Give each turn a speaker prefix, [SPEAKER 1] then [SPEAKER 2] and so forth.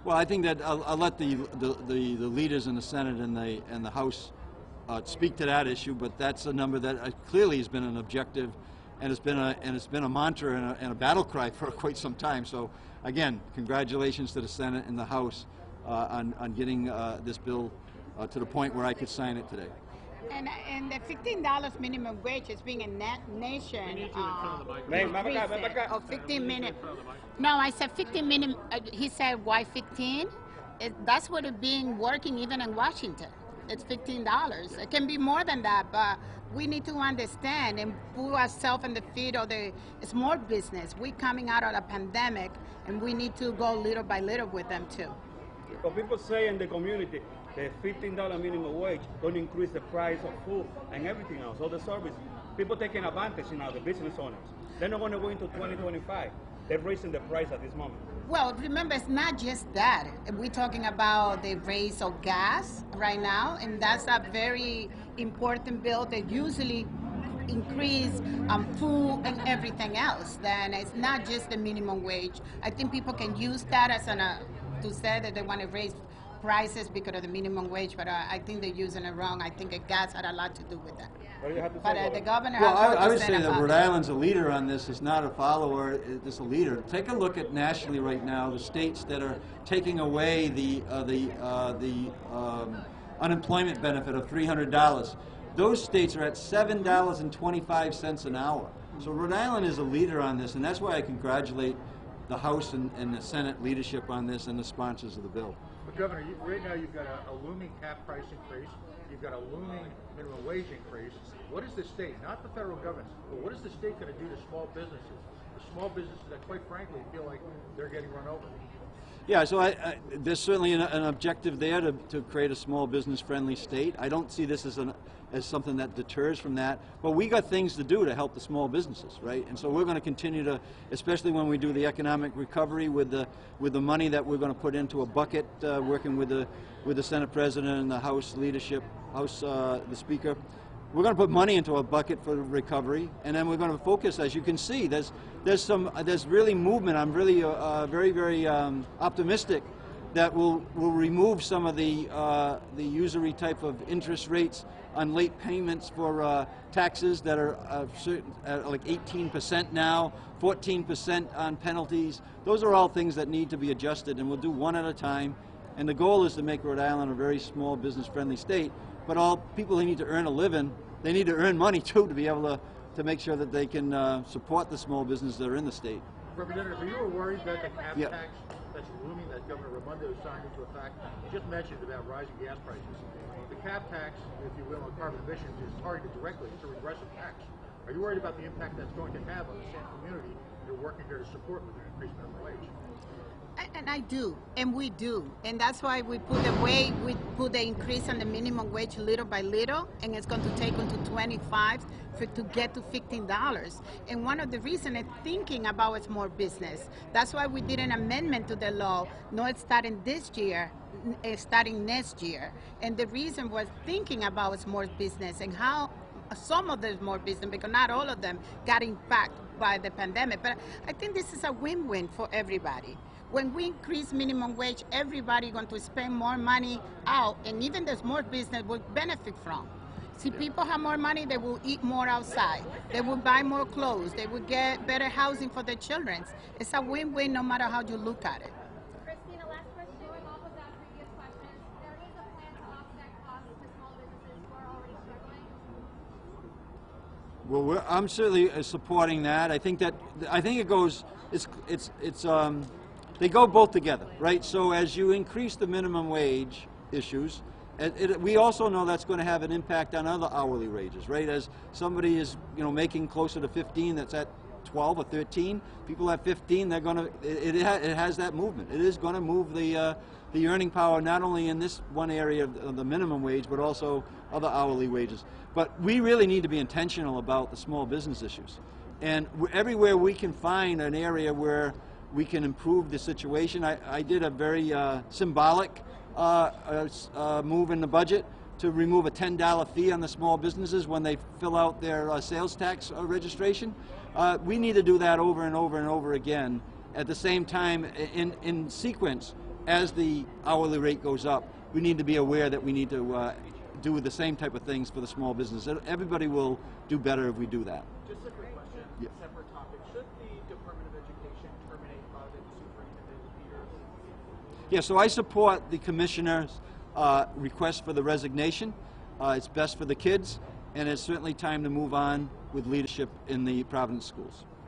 [SPEAKER 1] Well, I think that I'll let the leaders in the Senate and the House speak to that issue, but that's a number that clearly has been an objective, and it's been a mantra and a battle cry for quite some time. So again, congratulations to the Senate and the House on getting this bill to the point where I could sign it today.
[SPEAKER 2] And the $15 minimum wage is being a nation of 15 minutes. No, I said 15 minutes. He said, why 15? That's what it's being working even in Washington. It's $15. It can be more than that, but we need to understand and put ourselves in the feet of the small business. We're coming out of a pandemic, and we need to go little by little with them too.
[SPEAKER 3] Well, people say in the community, the $15 minimum wage going to increase the price of food and everything else, all the service. People taking advantage, the business owners. They're not going to go into 2025. They're raising the price at this moment.
[SPEAKER 2] Well, remember, it's not just that. We're talking about the raise of gas right now, and that's a very important bill that usually increase food and everything else. Then it's not just the minimum wage. I think people can use that as to say that they want to raise prices because of the minimum wage, but I think they're using it wrong. I think gas had a lot to do with that. But the governor
[SPEAKER 1] I would say that Rhode Island's a leader on this. It's not a follower, it's a leader. Take a look at nationally right now, the states that are taking away the unemployment benefit of $300. Those states are at $7.25 an hour. So Rhode Island is a leader on this, and that's why I congratulate the House and the Senate leadership on this and the sponsors of the bill.
[SPEAKER 4] But Governor, right now you've got a looming cap price increase, you've got a looming minimum wage increase. What is the state, not the federal government, but what is the state going to do to small businesses? The small businesses that quite frankly feel like they're getting run over.
[SPEAKER 1] Yeah, so there's certainly an objective there to create a small business friendly state. I don't see this as something that deters from that, but we got things to do to help the small businesses, right? And so we're going to continue to, especially when we do the economic recovery with the money that we're going to put into a bucket, working with the Senate President and the House leadership, the Speaker. We're going to put money into a bucket for recovery, and then we're going to focus. As you can see, there's really movement. I'm really very optimistic that we'll remove some of the usury type of interest rates on late payments for taxes that are like 18% now, 14% on penalties. Those are all things that need to be adjusted, and we'll do one at a time. And the goal is to make Rhode Island a very small business friendly state. But all people who need to earn a living, they need to earn money too to be able to make sure that they can support the small businesses that are in the state.
[SPEAKER 4] Representative, are you worried that the cap tax that's looming, that Governor Raimondo signed into effect, you just mentioned about rising gas prices. The cap tax, if you will, on carbon emissions is targeted directly. It's a regressive tax. Are you worried about the impact that's going to have on the same community you're working here to support with an increased minimum wage?
[SPEAKER 2] And I do, and we do, and that's why we put the increase on the minimum wage little by little, and it's going to take them to 25 to get to $15. And one of the reasons is thinking about small business. That's why we did an amendment to the law, not starting this year, starting next year. And the reason was thinking about small business and how some of the small business, because not all of them, got impacted by the pandemic. But I think this is a win-win for everybody. When we increase minimum wage, everybody going to spend more money out, and even the small business will benefit from. See, people have more money, they will eat more outside. They will buy more clothes. They will get better housing for their children. It's a win-win no matter how you look at it.
[SPEAKER 5] Christina, last question. Going off of that previous question, there is a plan to offset costs to small businesses who are already struggling?
[SPEAKER 1] Well, I'm certainly supporting that. I think it goes. They go both together, right? So as you increase the minimum wage issues, we also know that's going to have an impact on other hourly wages, right? As somebody is, making closer to 15, that's at 12 or 13. People at 15, they're going to. It has that movement. It is going to move the earning power not only in this one area of the minimum wage, but also other hourly wages. But we really need to be intentional about the small business issues, and everywhere we can find an area where we can improve the situation. I did a very symbolic move in the budget to remove a $10 fee on the small businesses when they fill out their sales tax registration. We need to do that over and over and over again. At the same time, in sequence, as the hourly rate goes up, we need to be aware that we need to do the same type of things for the small business. Everybody will do better if we do that.
[SPEAKER 6] Just a quick question,
[SPEAKER 1] Yeah.
[SPEAKER 6] separate topic. Should the Department of Education terminate Providence Superintendent Peters?
[SPEAKER 1] Yeah, so I support the commissioner's request for the resignation. It's best for the kids, and it's certainly time to move on with leadership in the Providence schools.